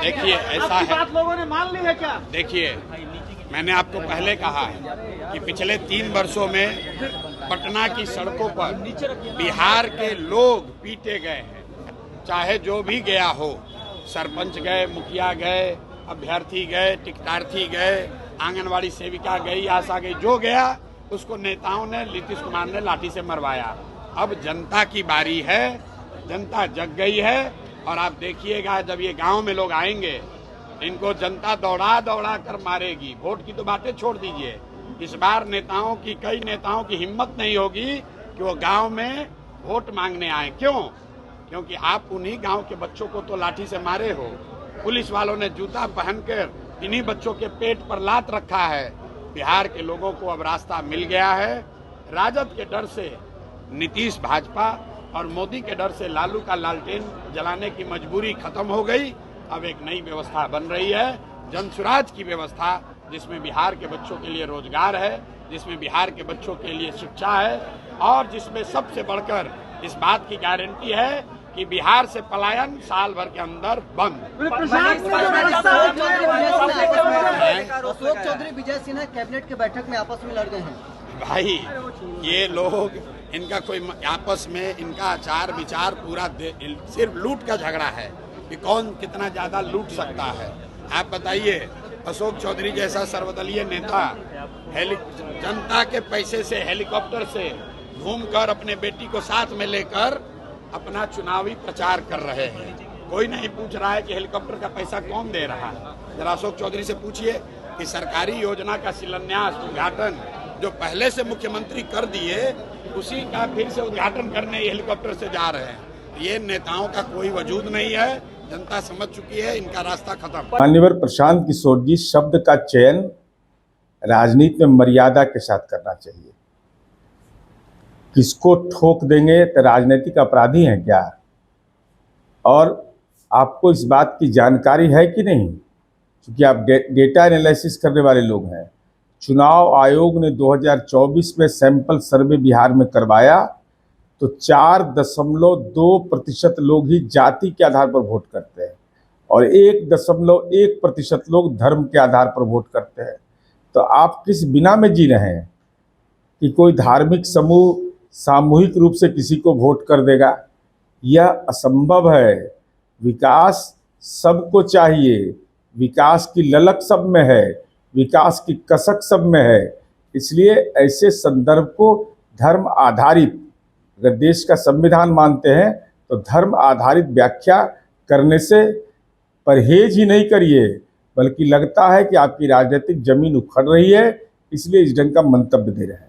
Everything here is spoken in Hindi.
देखिए ऐसा है, लोगों ने मान ली है क्या? देखिए मैंने आपको पहले कहा है कि पिछले 3 वर्षों में पटना की सड़कों पर बिहार के लोग पीटे गए हैं, चाहे जो भी गया हो, सरपंच गए, मुखिया गए, अभ्यर्थी गए, टिकटार्थी गए, आंगनवाड़ी सेविका गई, आशा गई, जो गया उसको नेताओं ने, नीतीश कुमार ने लाठी से मरवाया। अब जनता की बारी है, जनता जग गई है और आप देखिएगा जब ये गांव में लोग आएंगे इनको जनता दौड़ा दौड़ा कर मारेगी। वोट की तो बातें छोड़ दीजिए, इस बार कई नेताओं की हिम्मत नहीं होगी कि वो गांव में वोट मांगने आए। क्यों? क्योंकि आप उन्हीं गांव के बच्चों को तो लाठी से मारे हो, पुलिस वालों ने जूता पहनकर इन्हीं बच्चों के पेट पर लात रखा है। बिहार के लोगों को अब रास्ता मिल गया है। राजद के डर से नीतीश भाजपा और मोदी के डर से लालू का लालटेन जलाने की मजबूरी खत्म हो गई। अब एक नई व्यवस्था बन रही है, जनसुराज की व्यवस्था, जिसमें बिहार के बच्चों के लिए रोजगार है, जिसमें बिहार के बच्चों के लिए शिक्षा है और जिसमें सबसे बढ़कर इस बात की गारंटी है कि बिहार से पलायन साल भर के अंदर बंद। अशोक चौधरी विजय सिन्हा कैबिनेट के बैठक में आपस में लड़ गए हैं। भाई ये लोग, इनका कोई आपस में इनका आचार विचार पूरा सिर्फ लूट का झगड़ा है कि कौन कितना ज्यादा लूट सकता है। आप बताइए, अशोक चौधरी जैसा सर्वदलीय नेता जनता के पैसे से हेलीकॉप्टर से घूमकर अपने बेटी को साथ में लेकर अपना चुनावी प्रचार कर रहे हैं। कोई नहीं पूछ रहा है कि हेलीकॉप्टर का पैसा कौन दे रहा है। जरा अशोक चौधरी से पूछिए कि सरकारी योजना का शिलान्यास, उद्घाटन जो पहले से मुख्यमंत्री कर दिए, उसी का फिर से उद्घाटन करने हेलीकॉप्टर से जा रहे हैं। ये नेताओं का कोई वजूद नहीं है, जनता समझ चुकी है, इनका रास्ता खत्म। माननीय प्रशांत किशोर जी, शब्द का चयन राजनीति में मर्यादा के साथ करना चाहिए। किसको ठोक देंगे तो राजनीतिक अपराधी हैं क्या? और आपको इस बात की जानकारी है कि नहीं, क्योंकि आप डेटा एनालिसिस करने वाले लोग हैं। चुनाव आयोग ने 2024 में सैंपल सर्वे बिहार में करवाया तो 4.2% लोग ही जाति के आधार पर वोट करते हैं और 1.1% लोग धर्म के आधार पर वोट करते हैं। तो आप किस बिना में जी रहे हैं कि कोई धार्मिक समूह सामूहिक रूप से किसी को वोट कर देगा? यह असंभव है। विकास सबको चाहिए, विकास की ललक सब में है, विकास की कसक सब में है। इसलिए ऐसे संदर्भ को धर्म आधारित, अगर देश का संविधान मानते हैं तो धर्म आधारित व्याख्या करने से परहेज ही नहीं करिए, बल्कि लगता है कि आपकी राजनीतिक जमीन उखड़ रही है, इसलिए इस ढंग का मंतव्य दे रहे हैं।